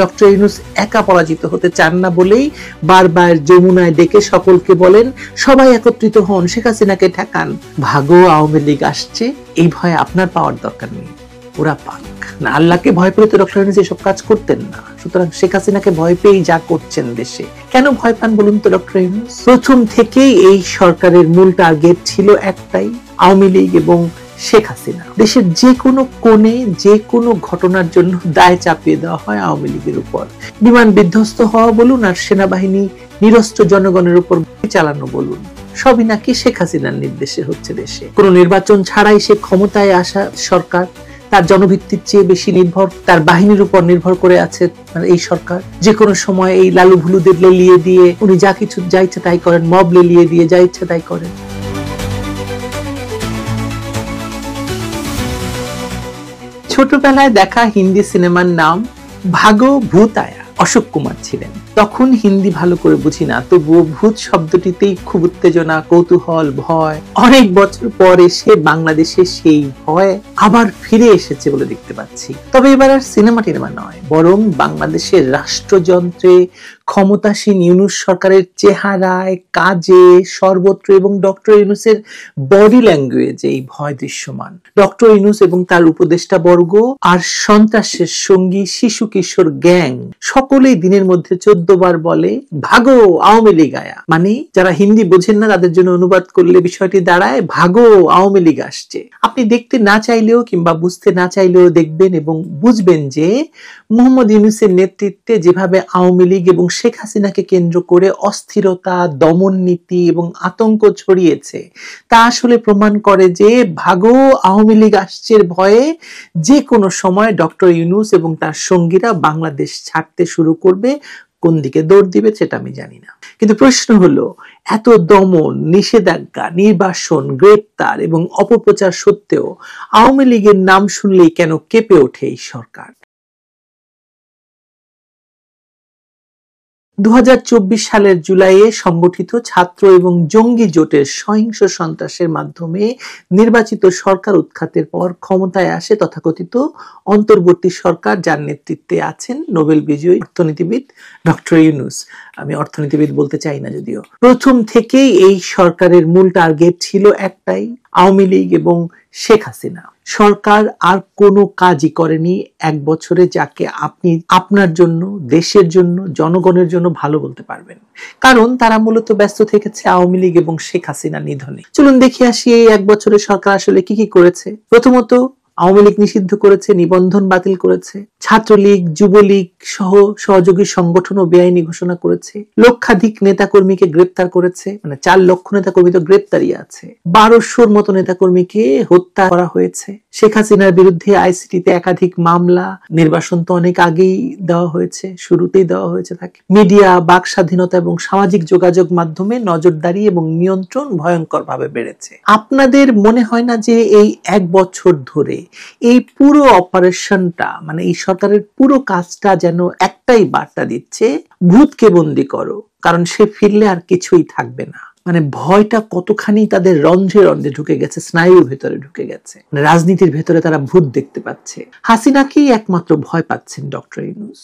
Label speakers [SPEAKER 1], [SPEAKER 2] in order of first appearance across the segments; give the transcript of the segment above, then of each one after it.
[SPEAKER 1] Doctor Yunus একা পরাজিত হতে চান না বলেই বারবার যমুনায় ডেকে সকলকে বলেন, সবাই একত্রিত হন, শেখ হাসিনাকে ঠেকান। ভাগো, আওয়ামী লীগ আসছে, এই ভয়ে আপনার পাওয়ার দরকার নেই, ওরা পাক না। আল্লাহকে ভয় পেলে তো ডক্টর ইউনূস এসব কাজ করতেন না। সুতরাং শেখ হাসিনাকে ভয় পেয়েই যা করছেন দেশে, কেন ভয় পান বলুন তো ডক্টর ইউনূস? প্রথম থেকেই এই সরকারের মূল টার্গেট ছিল একটাই, আওয়ামী লীগ এবং শেখ হাসিনা। দেশের যে কোনো কোণে যে কোনো ঘটনার জন্য দায় চাপিয়ে দেওয়া হয় আওয়ামী লীগের উপর। বিমান বিধ্বস্ত হওয়া বলুন আর সেনাবাহিনী নিরস্ত্র জনগণের উপর চালানো বলুন, সবই নাকি শেখ হাসিনার নির্দেশে হচ্ছে দেশে। কোনো নির্বাচন ছাড়াই সে ক্ষমতায় আসা সরকার, তার জনভিত্তির চেয়ে বেশি নির্ভর তার বাহিনীর উপর নির্ভর করে আছে এই সরকার। যে কোনো সময় এই লালু ভুলুদের লেলিয়ে দিয়ে উনি যা ইচ্ছে তাই করেন, মব লেলিয়ে দিয়ে যা ইচ্ছে তাই করেন। ছোটবেলায় দেখা হিন্দি সিনেমার নাম ভাগো ভূত আয়া, অশোক কুমার ছিলেন। তখন হিন্দি ভালো করে বুঝি না, তবুও ভূত শব্দটিতেই খুব উত্তেজনা, কৌতূহল, ভয়। অনেক বছর পর এসে বাংলাদেশে সেই ভয় আবার ফিরে এসেছে বলে দেখতে পাচ্ছি। তবে এবার আর সিনেমা টিনেমা নয়, বরং বাংলাদেশের রাষ্ট্রযন্ত্রে ক্ষমতাসীন ইউনূস সরকারের চেহারায়, কাজে, সর্বত্র এবং ডক্টর ইউনূসের বডি ল্যাঙ্গুয়েজে এই ভয় দৃশ্যমান। ডক্টর ইউনূস এবং তার উপদেষ্টা বর্গ আর সন্ত্রাসের সঙ্গী শিশু কিশোর গ্যাং সকলেই দিনের মধ্যে 14 বার বলে, ভাগো আওয়ামী লীগ আয়া। মানে যারা হিন্দি বোঝেন না তাদের জন্য অনুবাদ করলে বিষয়টি দাঁড়ায়, ভাগো আওয়ামী লীগ আসছে। আপনি দেখতে না চাইলেও কিংবা বুঝতে না চাইলেও দেখবেন এবং বুঝবেন যে মোহাম্মদ ইউনূসের নেতৃত্বে যেভাবে আওয়ামী লীগ এবং শেখ হাসিনাকে কেন্দ্র করে অস্থিরতা, দমন নীতি এবং আতঙ্ক ছড়িয়েছে, তা আসলে প্রমাণ করে যে ভাগো আওয়ামী লীগ আসছে ভয়ে যে কোনো সময় ডক্টর ইউনূস এবং তার সঙ্গীরা বাংলাদেশ ছাড়তে শুরু করবে। কোন দিকে দৌড় দিবে সেটা আমি জানি না, কিন্তু প্রশ্ন হলো, এত দমন, নিষেধাজ্ঞা, নির্বাসন, গ্রেপ্তার এবং অপপ্রচার সত্ত্বেও আওয়ামী লীগের নাম শুনলেই কেন কেঁপে ওঠে এই সরকার? 2024 সালের জুলাইয়ে সংগঠিত ছাত্র এবং জঙ্গি জোটের সহিংস সন্ত্রাসের মাধ্যমে নির্বাচিত সরকার উৎখাতের পর ক্ষমতায় আসে তথাকথিত অন্তর্বর্তী সরকার, যার নেতৃত্বে আছেন নোবেল বিজয়ী অর্থনীতিবিদ ডক্টর ইউনূস। আমি অর্থনীতিবিদ বলতে চাই না যদিও। প্রথম থেকেই এই সরকারের মূল টার্গেট ছিল একটাই, আওয়ামী লীগ এবং শেখ হাসিনা। সরকার আর কোনো কাজই করেনি এক বছরে যাকে আপনি আপনার জন্য, দেশের জন্য, জনগণের জন্য ভালো বলতে পারবেন, কারণ তারা মূলত ব্যস্ত থেকেছে আওয়ামী লীগ এবং শেখ হাসিনা নিধনে। চলুন দেখে আসি এই এক বছরে সরকার আসলে কি কি করেছে। প্রথমত, আওয়ামী লীগ নিষিদ্ধ করেছে, নিবন্ধন বাতিল করেছে, ছাত্রলীগ, যুবলীগ সহ সহযোগী সংগঠনও বেআইনি ঘোষণা করেছে, লক্ষাধিক নেতাকর্মীকে গ্রেপ্তার করেছে, মানে 4 লক্ষ নেতাকর্মী তো গ্রেপ্তারই আছে, 1200-র মতো নেতাকর্মীকে হত্যা করা হয়েছে। শেখ হাসিনার বিরুদ্ধে আইসিটিতে একাধিক মামলা, নির্বাসন তো অনেক আগেই দেওয়া হয়েছে, শুরুতেই দেওয়া হয়েছে তাকে। মিডিয়া, বাক স্বাধীনতা এবং সামাজিক যোগাযোগ মাধ্যমে নজরদারি এবং নিয়ন্ত্রণ ভয়ঙ্করভাবে বেড়েছে। আপনাদের মনে হয় না যে এই এক বছর ধরে এই পুরো অপারেশনটা, মানে এই সরকারের পুরো কাজটা যেন একটাই বার্তা দিচ্ছে, ভূতকে বন্দি করো, কারণ সে ফিরলে আর কিছুই থাকবে না। মানে ভয়টা কতখানি তাদের রন্ধ্রে রন্ধ্রে ঢুকে গেছে, স্নায়ুর ভেতরে ঢুকে গেছে। মানে রাজনীতির ভেতরে তারা ভূত দেখতে পাচ্ছে। হাসিনাকেই একমাত্র ভয় পাচ্ছেন ডক্টর ইউনূস।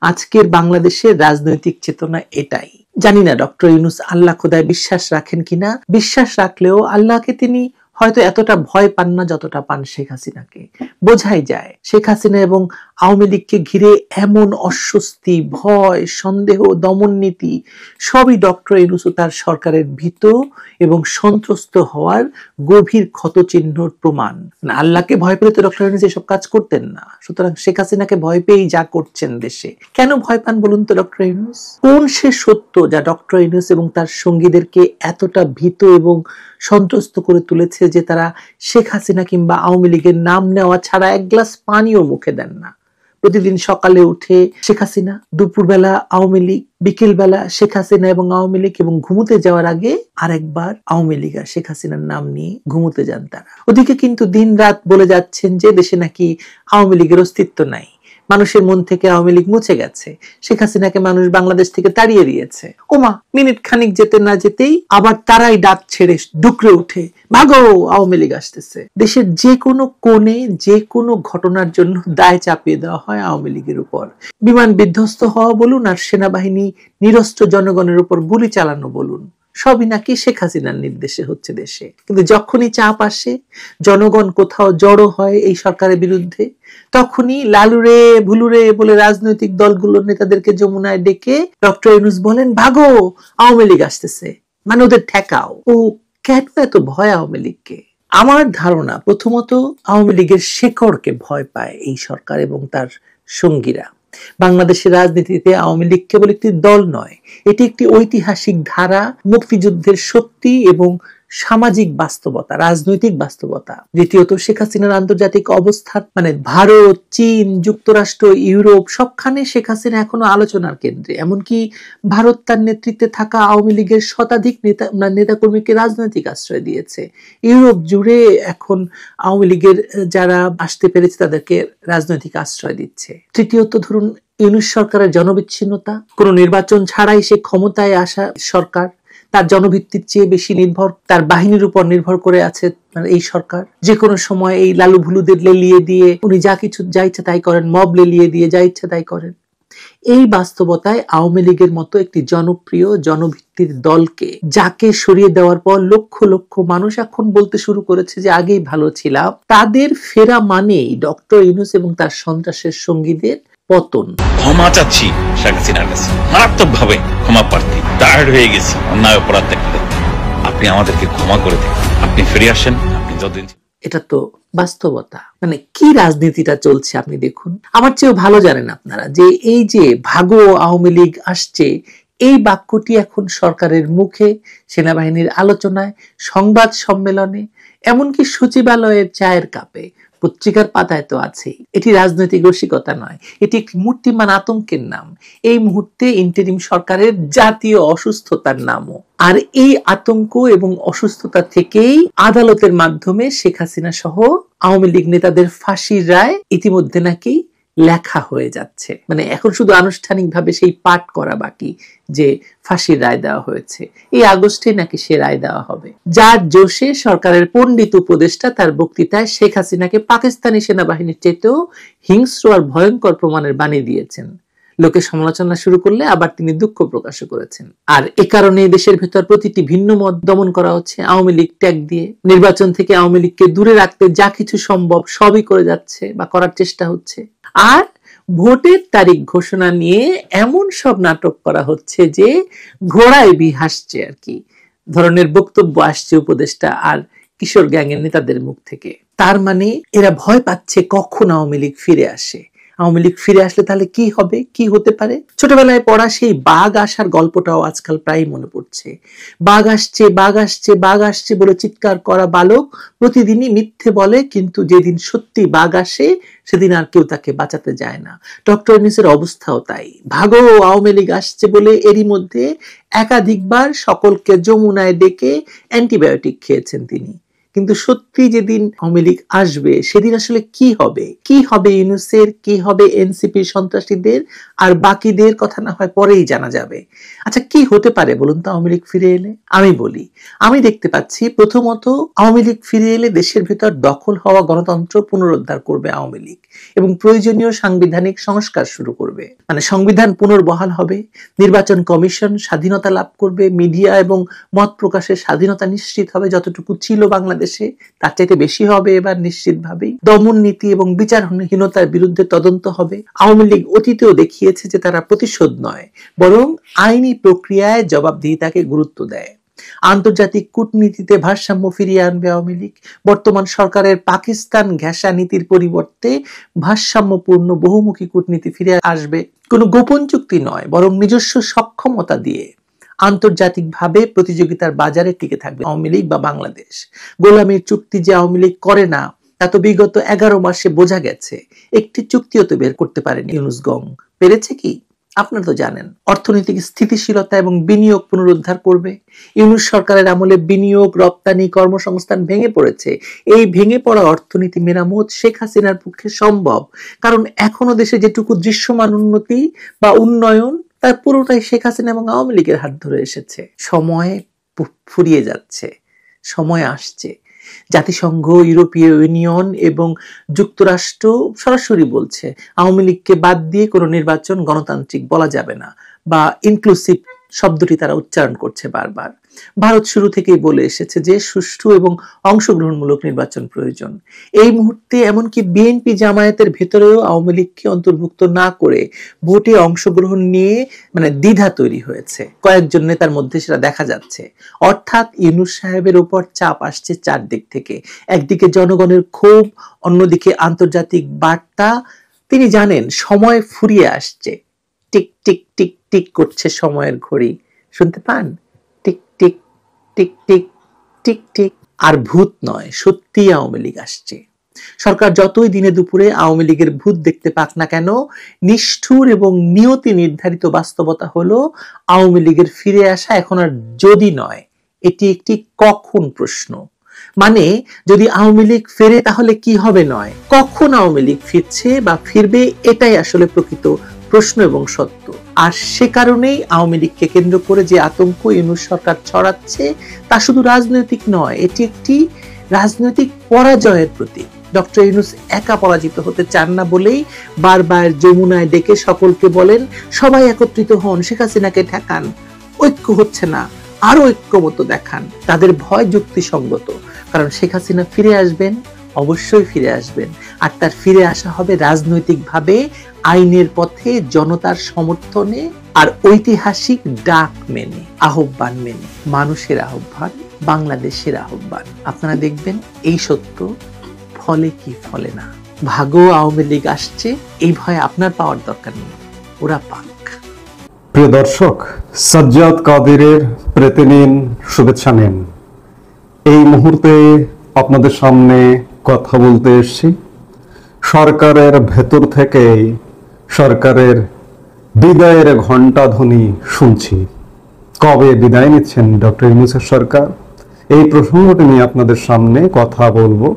[SPEAKER 1] আজকের বাংলাদেশের রাজনৈতিক চেতনা এটাই। জানি না ডক্টর ইউনূস আল্লাহ খোদায় বিশ্বাস রাখেন কিনা, বিশ্বাস রাখলেও আল্লাহকে তিনি হয়তো এতটা ভয় পান না যতটা পান শেখ হাসিনাকে। বোঝাই যায় শেখ হাসিনা এবং আওয়ামী লীগকে ঘিরে এমন অস্বস্তি, ভয়, সন্দেহ, দমন নীতি সবই ডক্টর ইউনূস ও তার সরকারের ভীত এবং সন্ত্রস্ত হওয়ার গভীর ক্ষতচিহ্নর প্রমাণ। আল্লাহকে ভয় পেলে তো ডক্টর ইউনূস এসব কাজ করতেন না। সুতরাং শেখ হাসিনাকে ভয় পেয়েই যা করছেন দেশে, কেন ভয় পান বলুন তো ডক্টর ইউনূস? কোন সে সত্য যা ডক্টর ইউনূস এবং তার সঙ্গীদেরকে এতটা ভীত এবং সন্ত্রস্ত করে তুলেছে যে তারা শেখ হাসিনা কিংবা আওয়ামী লীগের নাম নেওয়া ছাড়া এক গ্লাস পানিও মুখে দেন না? প্রতিদিন সকালে উঠে শেখ হাসিনা, দুপুরবেলা আওয়ামী লীগ, বিকেল বেলা শেখ হাসিনা এবং আওয়ামী লীগ, এবং ঘুমোতে যাওয়ার আগে আরেকবার আওয়ামী লীগ আর শেখ হাসিনার নাম নিয়ে ঘুমোতে যান তারা। ওদিকে কিন্তু দিন রাত বলে যাচ্ছেন যে দেশে নাকি আওয়ামী লীগের অস্তিত্ব নাই, মানুষের মন থেকে আওয়ামী লীগ মুছে গেছে, শেখ হাসিনাকে মানুষ বাংলাদেশ থেকে তাড়িয়ে দিয়েছে। ওমা, মিনিট খানিক যেতে না যেতেই আবার তারাই ডাক ছেড়ে ডুকরে উঠে, ভাগো আওয়ামী লীগ আসতেছে। দেশের যে কোনো কোণে যে কোনো ঘটনার জন্য দায় চাপিয়ে দেওয়া হয় আওয়ামী লীগের উপর। বিমান বিধ্বস্ত হওয়া বলুন আর সেনাবাহিনী নিরস্ত্র জনগণের উপর গুলি চালানো বলুন, সবই নাকি শেখ হাসিনার নির্দেশে হচ্ছে দেশে। কিন্তু যখনই চাপ আসে, জনগণ কোথাও জড়ো হয় এই সরকারের বিরুদ্ধে, তখনই লালুরে ভুলুরে বলে রাজনৈতিক দলগুলোর নেতাদেরকে যমুনায় ডেকে ডক্টর ইউনূস বলেন, ভাগো আওয়ামী লীগ আসতেছে, মানে ওদের ঠেকাও। ও কেন এত ভয় আওয়ামী লীগকে? আমার ধারণা প্রথমত আওয়ামী লীগের শেকড়কে ভয় পায় এই সরকার এবং তার সঙ্গীরা। বাংলাদেশের রাজনীতিতে আওয়ামী লীগ কেবল একটি দল নয়, এটি একটি ঐতিহাসিক ধারা, মুক্তিযুদ্ধের শক্তি এবং সামাজিক বাস্তবতা, রাজনৈতিক বাস্তবতা। দ্বিতীয়ত শেখ হাসিনার আন্তর্জাতিক অবস্থান, মানে ভারত, চীন, যুক্তরাষ্ট্র, ইউরোপ সবখানে শেখ হাসিনা এখনো আলোচনার কেন্দ্রে। এমনকি ভারত তার নেতৃত্বে থাকা আওয়ামী লীগের শতাধিক নেতাকর্মীকে রাজনৈতিক আশ্রয় দিয়েছে। ইউরোপ জুড়ে এখন আওয়ামী লীগের যারা আসতে পেরেছে তাদেরকে রাজনৈতিক আশ্রয় দিচ্ছে। তৃতীয়ত ধরুন ইউনূস সরকারের জনবিচ্ছিন্নতা, কোনো নির্বাচন ছাড়াই সে ক্ষমতায় আসা সরকার, তার জনভিত্তির চেয়ে বেশি নির্ভর তার বাহিনীর উপর নির্ভর করে আছে এই সরকার। যে কোনো সময় এই লালু ভুলুদের লেলিয়ে দিয়ে উনি যা ইচ্ছা তাই করেন, মব লেলিয়ে দিয়ে যা ইচ্ছা তাই করেন। এই বাস্তবতায় আওয়ামী লীগের মতো একটি জনপ্রিয় জনভিত্তির দলকে যাকে সরিয়ে দেওয়ার পর লক্ষ লক্ষ মানুষ এখন বলতে শুরু করেছে যে আগেই ভালো ছিলাম, তাদের ফেরা মানেই ডক্টর ইউনূস এবং তার সন্ত্রাসের সঙ্গীদের পতন।
[SPEAKER 2] ক্ষমা চাচ্ছি শেখ হাসিনার কাছে, মারাত্মক ভাবে ক্ষমা প্রার্থী, টায়ার্ড হয়ে গেছি অন্যায় অপরাধ দেখতে। আপনি আমাদেরকে ক্ষমা করে দিন, আপনি ফিরে আসেন, আপনি যতদিন।
[SPEAKER 1] এটা তো বাস্তবতা। মানে কি রাজনীতিটা চলছে আপনি দেখুন। আমার চেয়েও ভালো জানেন আপনারা যে এই যে ভাগো আওয়ামী লীগ আসছে, এই বাক্যটি এখন সরকারের মুখে, সেনাবাহিনীর আলোচনায়, সংবাদ সম্মেলনে, এমনকি সচিবালয়ের চায়ের কাপে, পত্রিকার পাতায় তো আছেই। এটি রাজনৈতিক রসিকতা নয়, এটি একটি মূর্তিমান আতঙ্কের নাম। এই মুহূর্তে ইন্টারিম সরকারের জাতীয় অসুস্থতার নামও। আর এই আতঙ্ক এবং অসুস্থতা থেকেই আদালতের মাধ্যমে শেখ হাসিনা সহ আওয়ামী লীগ নেতাদের ফাঁসির রায় ইতিমধ্যে নাকি লেখা হয়ে যাচ্ছে। মানে এখন শুধু আনুষ্ঠানিকভাবে সেই পাঠ করা বাকি যে ফাঁসির রায় দেওয়া হয়েছে। এই আগস্টে নাকি সে রায় দেওয়া হবে। যার জোশে সরকারের পণ্ডিত উপদেষ্টা তার বক্তৃতায় শেখ হাসিনাকে পাকিস্তানি সেনাবাহিনীর চেয়েতেও হিংস্র আর ভয়ঙ্কর প্রমাণের বাণী দিয়েছেন। লোকে সমালোচনা শুরু করলে আবার তিনি দুঃখ প্রকাশ করেছেন। আর এ কারণে দেশের ভেতর প্রতিটি ভিন্ন মত দমন করা হচ্ছে আওয়ামী লীগ ট্যাগ দিয়ে। নির্বাচন থেকে আওয়ামী লীগকে দূরে রাখতে যা কিছু সম্ভব সবই করে যাচ্ছে বা করার চেষ্টা হচ্ছে। আর ভোটের তারিখ ঘোষণা নিয়ে এমন সব নাটক করা হচ্ছে যে ঘোড়ায় বি হাসছে আর কি ধরনের বক্তব্য আসছে উপদেষ্টা আর কিশোর গ্যাংয়ের নেতাদের মুখ থেকে। তার মানে এরা ভয় পাচ্ছে কখন আওয়ামী লীগ ফিরে আসে। আওয়ামী লীগ ফিরে আসলে তাহলে কি হবে, কি হতে পারে? ছোটবেলায় পড়া সেই বাঘ আসার গল্পটাও আজকাল প্রায় মনে পড়ছে। বাঘ আসছে, বাঘ আসছে, বাঘ আসছে বলে চিৎকার করা বালক প্রতিদিনই মিথ্যে বলে, কিন্তু যেদিন সত্যি বাঘ আসে সেদিন আর কেউ তাকে বাঁচাতে যায় না। ডক্টর ইউনূসের অবস্থাও তাই। ভাগো আওয়ামী লীগ আসছে বলে এরই মধ্যে একাধিকবার সকলকে যমুনায় ডেকে অ্যান্টিবায়োটিক খেয়েছেন তিনি। কিন্তু সত্যি যেদিন আওয়ামী লীগ আসবে সেদিন আসলে কি হবে? কি হবে ইউনূসের, কি হবে এনসিপির সন্ত্রাসীদের, আর বাকিদের কথা না হয় পরেই জানা যাবে। আচ্ছা, কি হতে পারে বলুন তো আওয়ামী লীগ ফিরে এলে? আমি বলি, আমি দেখতে পাচ্ছি প্রথমত আওয়ামী লীগ ফিরে এলে দেশের ভেতর দখল হওয়া গণতন্ত্র পুনরুদ্ধার করবে আওয়ামী লীগ এবং প্রয়োজনীয় সাংবিধানিক সংস্কার শুরু করবে। মানে সংবিধান পুনর্বহাল হবে, নির্বাচন কমিশন স্বাধীনতা লাভ করবে, মিডিয়া এবং মত প্রকাশের স্বাধীনতা নিশ্চিত হবে, যতটুকু ছিল বাংলাদেশে তার চাইতে বেশি হবে এবার নিশ্চিতভাবেই। দমন নীতি এবং বিচারহীনতার বিরুদ্ধে তদন্ত হবে। আওয়ামী লীগ অতীতেও দেখিয়েছে যে তারা প্রতিশোধ নয়, বরং আইনি প্রক্রিয়ায় জবাবদিহিতাকে গুরুত্ব দেয়। আন্তর্জাতিক কূটনীতিতে ভারসাম্য ফিরিয়ে আনবে আওয়ামী লীগ। বর্তমান সরকারের পাকিস্তান ঘেঁষা নীতির পরিবর্তে ভারসাম্যপূর্ণ বহুমুখী কূটনীতি ফিরে আসবে। কোনো গোপন চুক্তি নয়, বরং নিজস্ব সক্ষমতা দিয়ে আন্তর্জাতিকভাবে প্রতিযোগিতার বাজারে টিকে থাকবে আওয়ামী লীগ বা বাংলাদেশ। গোলামীর চুক্তি যে আওয়ামী লীগ করে না তা তো বিগত 11 মাসে বোঝা গেছে। একটি চুক্তিও তো বের করতে পারেনি ইউনূস গং। পেরেছে কি? আপনারা তো জানেন অর্থনৈতিক স্থিতিশীলতা এবং বিনিয়োগ পুনরুদ্ধার করবে। ইউনূস সরকারের আমলে বিনিয়োগ, রপ্তানি, কর্মসংস্থান ভেঙে পড়েছে। এই ভেঙে পড়া অর্থনীতি মেরামত শেখ হাসিনার পক্ষে সম্ভব, কারণ এখনো দেশে যেটুকু দৃশ্যমান উন্নতি বা উন্নয়ন তার পুরোটাই শেখ হাসিনা এবং আওয়ামী লীগের হাত ধরে এসেছে। সময় ফুরিয়ে যাচ্ছে, সময় আসছে। জাতিসংঘ, ইউরোপীয় ইউনিয়ন এবং যুক্তরাষ্ট্র সরাসরি বলছে আওয়ামী লীগকে বাদ দিয়ে কোনো নির্বাচন গণতান্ত্রিক বলা যাবে না, বা ইনক্লুসিভ শব্দটি তারা উচ্চারণ করছে বারবার। ভারত শুরু থেকেই বলে এসেছে যে সুষ্ঠু এবং অংশগ্রহণমূলক নির্বাচন প্রয়োজন। এই মুহূর্তে এমনকি বিএনপি জামায়াতের ভেতরেও আওয়ামী লীগকে অন্তর্ভুক্ত না করে ভোটে অংশগ্রহণ নিয়ে দ্বিধা তৈরি হয়েছে কয়েকজন নেতার মধ্যে, সেটা দেখা যাচ্ছে। অর্থাৎ ইউনূস সাহেবের উপর চাপ আসছে চারদিক থেকে। একদিকে জনগণের ক্ষোভ, অন্যদিকে আন্তর্জাতিক বার্তা। তিনি জানেন সময় ফুরিয়ে আসছে। টিক টিক টিক টিক করছে সময়ের ঘড়ি, শুনতে পান? টিক টিক টিক টিক টিক টিক। আর ভূত নয়, সত্যি আওয়ামী লীগ আসছে। সরকার যতই দিনে দুপুরে আওয়ামী লীগের ভূত দেখতে পাক না কেন, নিষ্ঠুর এবং নিয়তি নির্ধারিত বাস্তবতা হলো আওয়ামী লীগের ফিরে আসা এখন আর যদি নয়, এটি একটি কখন প্রশ্ন। মানে যদি আওয়ামী লীগ ফেরে তাহলে কি হবে নয়, কখন আওয়ামী লীগ ফিরছে বা ফিরবে, এটাই আসলে প্রকৃত প্রশ্ন এবং সত্য। আর সে কারণেই আওয়ামী লীগকে কেন্দ্র করে যে আতঙ্ক ইউনূস সরকার ছড়াচ্ছে তা শুধু রাজনৈতিক নয়, এটি একটি রাজনৈতিক পরাজয়ের প্রতীক। ডক্টর ইউনূস একা পরাজিত হতে চান না বলেই বারবার যমুনায় ডেকে সকলকে বলেন সবাই একত্রিত হন, শেখ হাসিনাকে ঠেকান। ঐক্য হচ্ছে না, আরো ঐক্যমত দেখান। তাদের ভয় যুক্তিসঙ্গত, কারণ শেখ হাসিনা ফিরে আসবেন, অবশ্যই ফিরে আসবেন। আর তার ফিরে আসা হবে রাজনৈতিকভাবে, আইনের পথে, জনতার সমর্থনে, আর ঐতিহাসিক ডাক মেনে, আহ্বান মেনে। মানুষের আহ্বান, বাংলাদেশের আহ্বান। আপনারা দেখবেন এই সত্য ফলে কি ফলে না। ভাগো আওয়ামী লীগ আসছে, এই ভয় আপনার পাওয়ার দরকার নেই, ওরা পাক।
[SPEAKER 3] প্রিয় দর্শক, সাজ্জাদ কাদেরের প্রেতে নিন, শুভেচ্ছা নিন। এই মুহূর্তে আপনাদের সামনে কথা বলতে এসেছি সরকারের ভেতর থেকেই। সরকারের বিদায়ের ঘণ্টা ধ্বনি শুনছি। কবে বিদায় নিচ্ছেন ডক্টর ইউনূসের সরকার, এই প্রসঙ্গটি নিয়ে আপনাদের সামনে কথা বলবো।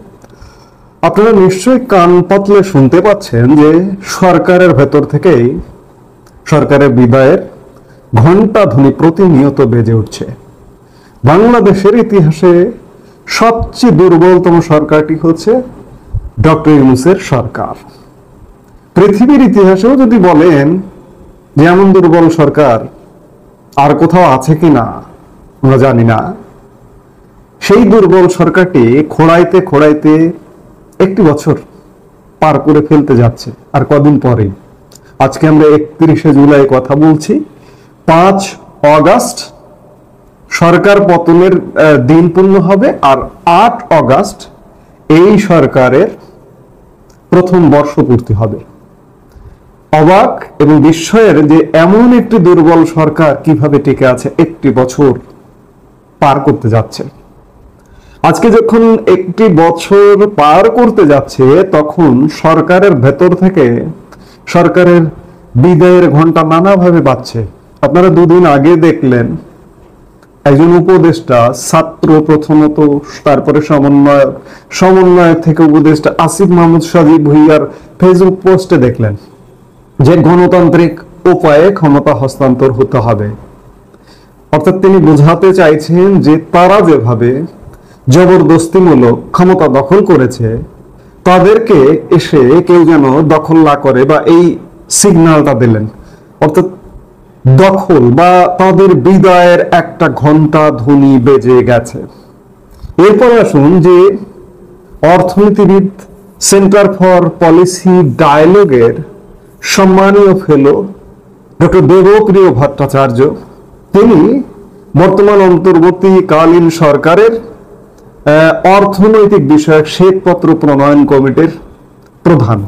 [SPEAKER 3] আপনারা নিশ্চয়ই কান পাতলে শুনতে পাচ্ছেন যে সরকারের ভেতর থেকেই সরকারের বিদায়ের ঘণ্টা ধ্বনি প্রতিনিয়ত বেজে উঠছে। বাংলাদেশের ইতিহাসে সবচেয়ে দুর্বলতম সরকারটি হচ্ছে ডক্টর ইউনূসের সরকার। পৃথিবীর ইতিহাসেও যদি বলেন যে এমন দুর্বল সরকার আর কোথাও আছে কিনা আমরা জানি না, সেই দুর্বল সরকারটি খোঁড়াইতে খোঁড়াইতে একটি বছর পার করে ফেলতে যাচ্ছে। আর কদিন পরে, আজকে আমরা 31শে জুলাই কথা বলছি, 5 অগাস্ট সরকার পতনের দিন পূর্ণ হবে। আর 8 অগাস্ট এই সরকারের প্রথম বর্ষপূর্তি হবে। অবাক এবং বিস্ময়ের যে এমন একটি দুর্বল সরকার কিভাবে টিকে আছে একটি বছর পার করতে যাচ্ছে। আজকে যখন একটি বছর পার করতে যাচ্ছে, তখন সরকারের ভেতর থেকে সরকারের বিদায়ের ঘণ্টা নানাভাবে বাজছে। আপনারা দুদিন আগে দেখলেন একজন উপদেষ্টা, ছাত্র প্রথমত, তারপরে সমন্বয়ক থেকে উপদেষ্টা আসিফ মাহমুদ সাজিব ভুইয়ার ফেসবুক পোস্টে দেখলেন যে গণতান্ত্রিক উপায়ে ক্ষমতা হস্তান্তর হতে হবে। অর্থাৎ তিনি বোঝাতে চাইছেন যে তারা যেভাবে জবরদস্তিমূলক ক্ষমতা দখল করেছে, তাদেরকে এসে কেউ যেন দখল না করে, বা এই সিগন্যালটা দিলেন। অর্থাৎ দখল বা তাদের বিদায়ের একটা ঘণ্টা ধ্বনি বেজে গেছে। এরপরে আসুন যে অর্থনীতিবিদ, সেন্টার ফর পলিসি ডায়ালগের সম্মানীয় ফেলো ডক্টর দেবপ্রিয় ভট্টাচার্য, তিনি বর্তমান অন্তর্বর্তীকালীন সরকারের অর্থনৈতিক বিষয়ক শ্বেতপত্র প্রণয়ন কমিটির প্রধান।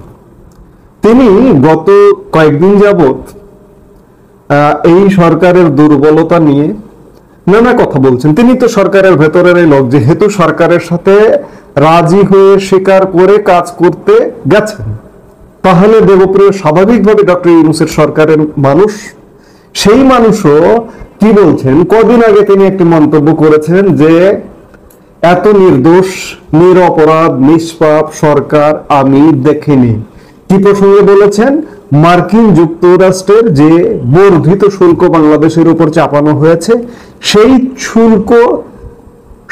[SPEAKER 3] তিনি গত কয়েকদিন যাবত এই সরকারের দুর্বলতা নিয়ে নানা কথা বলছেন। তিনি তো সরকারের ভেতরের লোক, যেহেতু সরকারের সাথে রাজি হয়ে স্বীকার করে কাজ করতে গেছেন, তাহলে দেবপ্রিয় স্বাভাবিকভাবে ডক্টর ইউনূসের সরকারের মানুষ, সেই মানুষও কি বলছেন, কদিন আগে তিনি একটি মন্তব্য করেছেন যে এত নির্দোষ নিরপরাধ নিষ্পাপ সরকার আমি দেখিনি। কি প্রসঙ্গে বলেছেন? মার্কিন যুক্তরাষ্ট্রের যে বর্ধিত শুল্ক বাংলাদেশের উপর চাপানো হয়েছে, সেই শুল্ক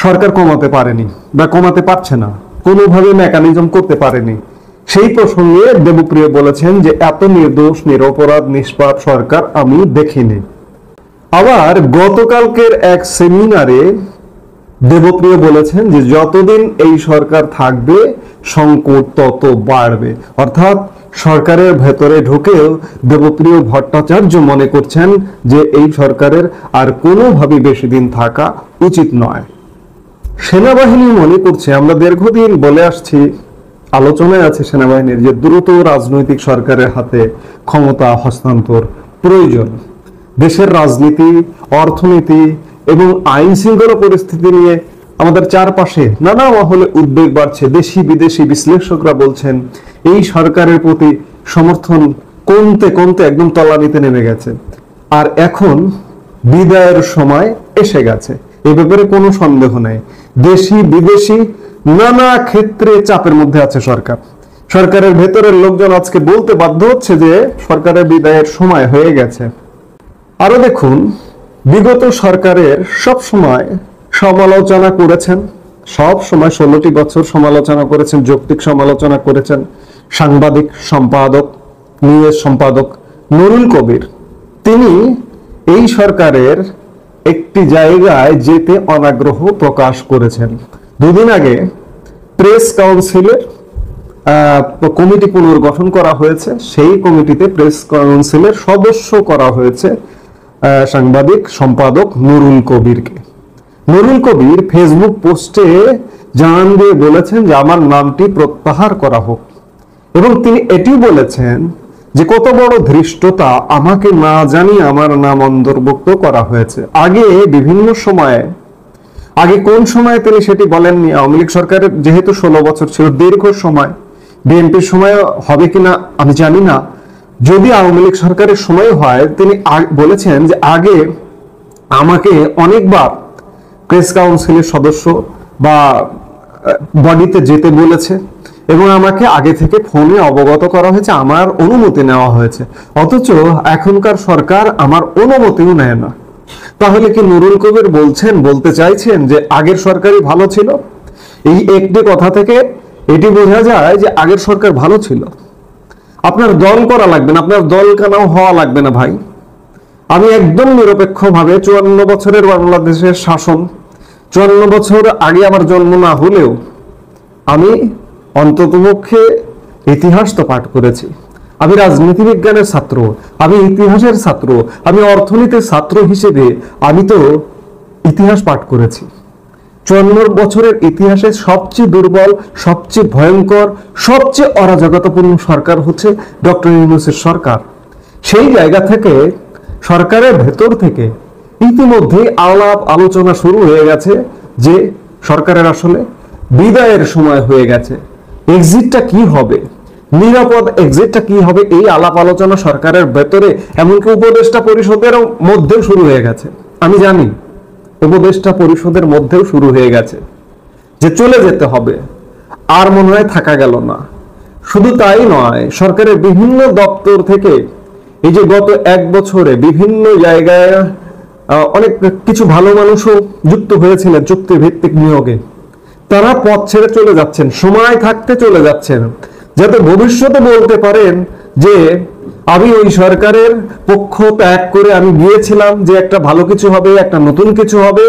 [SPEAKER 3] সরকার কমাতে পারেনি বা কমাতে পারছে না, কোনোভাবে মেকানিজম করতে পারেনি। সেই প্রসঙ্গে দেবপ্রিয় বলেছেন যে এত নির্দোষ নিরপরাধ নিষ্পাপ সরকার আমি দেখিনি। আবার গতকালকের এক সেমিনারে দেবপ্রিয় বলেছেন যে যতদিন এই সরকার থাকবে সংকট তত বাড়বে। অর্থাৎ সরকারের ভেতরে ঢুকেও দেবপ্রিয় ভট্টাচার্য মনে করছেন যে এই সরকারের আর কোনোভাবে বেশি দিন থাকা উচিত নয়। সেনাবাহিনী মনে করছে, আমরা দীর্ঘদিন বলে আসছি, আলোচনায় আছে সেনাবাহিনীর, যে দ্রুত রাজনৈতিক সরকারের হাতে ক্ষমতা হস্তান্তর প্রয়োজন। দেশের রাজনীতি, অর্থনীতি এবং আইন শৃঙ্খলা পরিস্থিতি নিয়ে আমাদের চারপাশে নানা মহলে উদ্বেগ বাড়ছে। দেশি বিদেশি বিশ্লেষকরা বলছেন এই সরকারের প্রতি সমর্থন কমতে কমতে একদম তলানিতে নেমে গেছে, আর এখন বিদায়ের সময় এসে গেছে। এ ব্যাপারে কোনো সন্দেহ নাই। দেশি বিদেশি নানা ক্ষেত্রে চাপের মধ্যে আছে সরকার। সরকারের ভেতরের লোকজন আজকে বলতে বাধ্য হচ্ছে যে সরকারের বিদায়ের সময় হয়ে গেছে। আরো দেখুন, বিগত সরকারের সব সময় সমালোচনা করেছেন, সব সময় 16টি বছর সমালোচনা করেছেন, যৌক্তিক সমালোচনা করেছেন সাংবাদিক, সম্পাদক, নিউজ সম্পাদক নুরুল কবির। তিনি এই সরকারের একটি জায়গায় যেতে অনাগ্রহ প্রকাশ করেছেন। দুদিন আগে প্রেস কাউন্সিলের কমিটি পুনর্গঠন করা হয়েছে, সেই কমিটিতে প্রেস কাউন্সিলের সদস্য করা হয়েছে সাংবাদিক সম্পাদক নুরুল কবিরকে। নুরুল কবির ফেসবুক পোস্টে জানান দিয়ে বলেছেন যে আমার নামটি প্রত্যাহার করা হোক, এবং তিনি এটিও বলেছেন যে কত বড় ধৃষ্টতা, আমাকে না জানিয়ে আমার নাম অন্তর্ভুক্ত করা হয়েছে। আগে বিভিন্ন সময়ে, আগে কোন সময় তিনি সেটি বলেননি। আওয়ামী লীগ সরকারের যেহেতু 16 বছর ছিল, দীর্ঘ সময়, বিএনপির সময় হবে কিনা আমি জানি না, যদি আওয়ামী লীগ সরকারের সময় হয়, তিনি বলেছেন যে আগে আমাকে অনেকবার প্রেস কাউন্সিলের সদস্য বা বডিতে যেতে বলেছে এবং আমাকে আগে থেকে ফোনে অবগত করা হয়েছে, আমার অনুমতি নেওয়া হয়েছে, অথচ এখনকার সরকার আমার অনুমতিও নেয় না। তাহলে কি নুরুল কবির বলতে চাইছেন যে আগের সরকারই ভালো ছিল? এই একটি কথা থেকে এটি বোঝা যায় যে আগের সরকার ভালো ছিল। আপনার দল করা লাগবে না, আপনার দল কেনাও হওয়া লাগবে না ভাই। আমি একদম নিরপেক্ষভাবে 54 বছরের বাংলাদেশের শাসন, 54 বছর আগে আমার জন্ম না হলেও আমি অন্ততপক্ষে ইতিহাস তো পাঠ করেছি, আমি রাজনীতি বিজ্ঞানের ছাত্র, আমি ইতিহাসের ছাত্র, আমি অর্থনীতির ছাত্র হিসেবে আমি তো ইতিহাস পাঠ করেছি। 54 বছরের ইতিহাসে সবচেয়ে দুর্বল, সবচেয়ে ভয়ঙ্কর, সবচেয়ে অরাজকতাপূর্ণ সরকার হচ্ছে ডক্টর ইউনূসের সরকার। সেই জায়গা থেকে সরকারের ভেতর থেকে ইতিমধ্যে আলাপ আলোচনা শুরু হয়ে গেছে যে সরকারের আসলে বিদায়ের সময় হয়ে গেছে। এক্সিটটা কি হবে, নিরাপদ এক্সিটটা কি হবে, এই আলাপ আলোচনা সরকারের ভেতরে, এমনকি উপদেষ্টা পরিষদের মধ্যেও শুরু হয়ে গেছে। আমি জানি উপদেষ্টা পরিষদের মধ্যেও শুরু হয়ে গেছে যে চলে যেতে হবে, আর মনে হয় থাকা গেল না। শুধু তাই নয়, সরকারের বিভিন্ন দপ্তর থেকে এই যে গত 1 বছরে বিভিন্ন জায়গায় অনেক কিছু ভালো মানুষও যুক্ত হয়েছিলেন চুক্তিভিত্তিক নিয়োগে, তারা পথ ছেড়ে চলে যাচ্ছেন, সময় থাকতে চলে যাচ্ছেন, যাতে ভবিষ্যতে বলতে পারেন যে আমি ওই সরকারের পক্ষ ত্যাগ করে আমি গিয়েছিলাম যে একটা ভালো কিছু হবে, একটা নতুন কিছু হবে,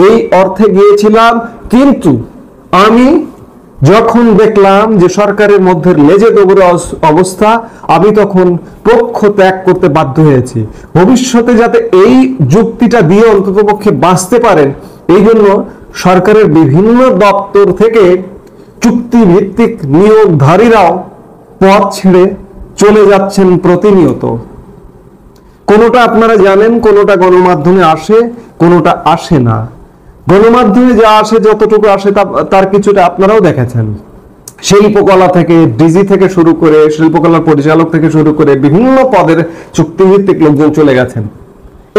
[SPEAKER 3] এই অর্থে গিয়েছিলাম, কিন্তু আমি যখন দেখলাম যে সরকারের মধ্যে লেজে দৌড়ে অবস্থা, আমি তখন পক্ষ ত্যাগ করতে বাধ্য হয়েছি। ভবিষ্যতে যাতে এই যুক্তিটা দিয়ে অন্ততপক্ষে বাঁচতে পারেন, এই জন্য সরকারের বিভিন্ন দপ্তর থেকে চুক্তিভিত্তিক নিয়োগধারীরাও পথ ছেড়ে চলে যাচ্ছেন প্রতিনিয়ত। কোনোটা আপনারা জানেন, কোনোটা গণমাধ্যমে আসে, কোনোটা আসে না। গণমাধ্যমে যা আসে, যতটুকু আসে তার কিছুটা আপনারাও দেখেছেন। শিল্পকলা থেকে ডিজি থেকে শুরু করে, শিল্পকলার পরিচালক থেকে শুরু করে বিভিন্ন পদের চুক্তিভিত্তিক লোকজন চলে গেছেন।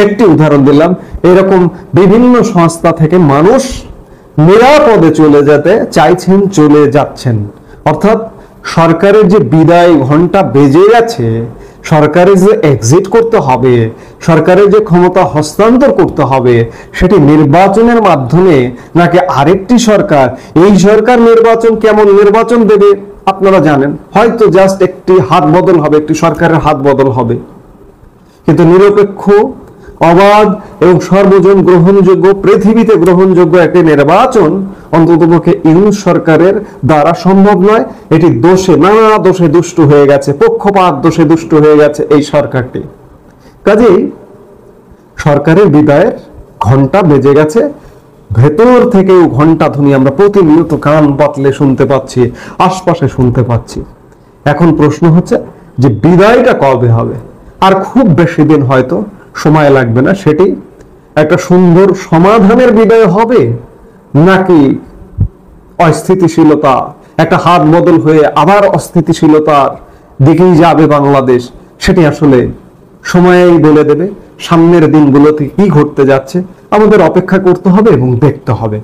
[SPEAKER 3] একটি উদাহরণ দিলাম, এরকম বিভিন্ন সংস্থা থেকে মানুষ নিরাপদে চলে যেতে চাইছেন, চলে যাচ্ছেন। অর্থাৎ সরকারের যে বিদায় ঘন্টা বেজে গেছে, সরকারের যে এক্সিট করতে হবে, সরকারের যে ক্ষমতা হস্তান্তর করতে হবে, সেটি নির্বাচনের মাধ্যমে নাকি আরেকটি সরকার, এই সরকার নির্বাচন কেমন নির্বাচন দেবে আপনারা জানেন, হয়তো জাস্ট একটি হাত বদল হবে, একটি সরকারের হাত বদল হবে, কিন্তু নিরপেক্ষ, অবাধ এবং সর্বজন গ্রহণযোগ্য, পৃথিবীতে গ্রহণযোগ্য একটি নির্বাচন অন্ততপক্ষে ইউনূস সরকারের দ্বারা সম্ভব নয়। এটি দোষে, নানা দোষে দুষ্ট হয়ে গেছে, পক্ষপাত দোষে দুষ্ট হয়ে গেছে এই সরকারটি। কাজেই সরকারের বিদায়ের ঘন্টা বেজে গেছে, ভেতর থেকেও ঘন্টা ধ্বনি আমরা প্রতিনিয়ত কান পাতলে শুনতে পাচ্ছি, আশপাশে শুনতে পাচ্ছি। এখন প্রশ্ন হচ্ছে যে বিদায়টা কবে হবে? আর খুব বেশি দিন হয়তো সময় লাগবে না, সেটি একটা সুন্দর সমাধানের বিদায় হবে, নাকি অস্থিতিশীলতা, একটা হাত বদল হয়ে আবার অস্থিতিশীলতার দিকেই যাবে বাংলাদেশ, সেটি আসলে সময়ই বলে দেবে। সামনের দিনগুলোতে কি ঘটতে যাচ্ছে আমাদের অপেক্ষা করতে হবে এবং দেখতে হবে।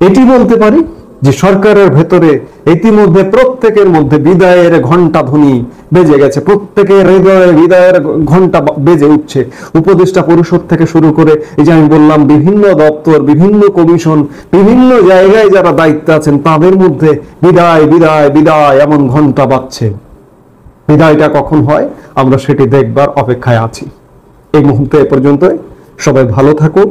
[SPEAKER 3] এটি বলতে পারি যে সরকারের ভেতরে ইতিমধ্যে প্রত্যেকের মধ্যে বিদায়ের ঘন্টা ধ্বনি বেজে গেছে, প্রত্যেকের হৃদয়ে বিদায়ের ঘন্টা বেজে উঠছে। উপদেষ্টা পরিষদ থেকে শুরু করে, এই যে আমি বললাম, বিভিন্ন দপ্তর, বিভিন্ন কমিশন, বিভিন্ন জায়গায় যারা দায়িত্বে আছেন, তাদের মধ্যে বিদায় বিদায় বিদায় এমন ঘন্টা বাজছে। বিদায়টা কখন হয় আমরা সেটি দেখবার অপেক্ষায় আছি। এই মুহূর্তে এ পর্যন্ত, সবাই ভালো থাকুক।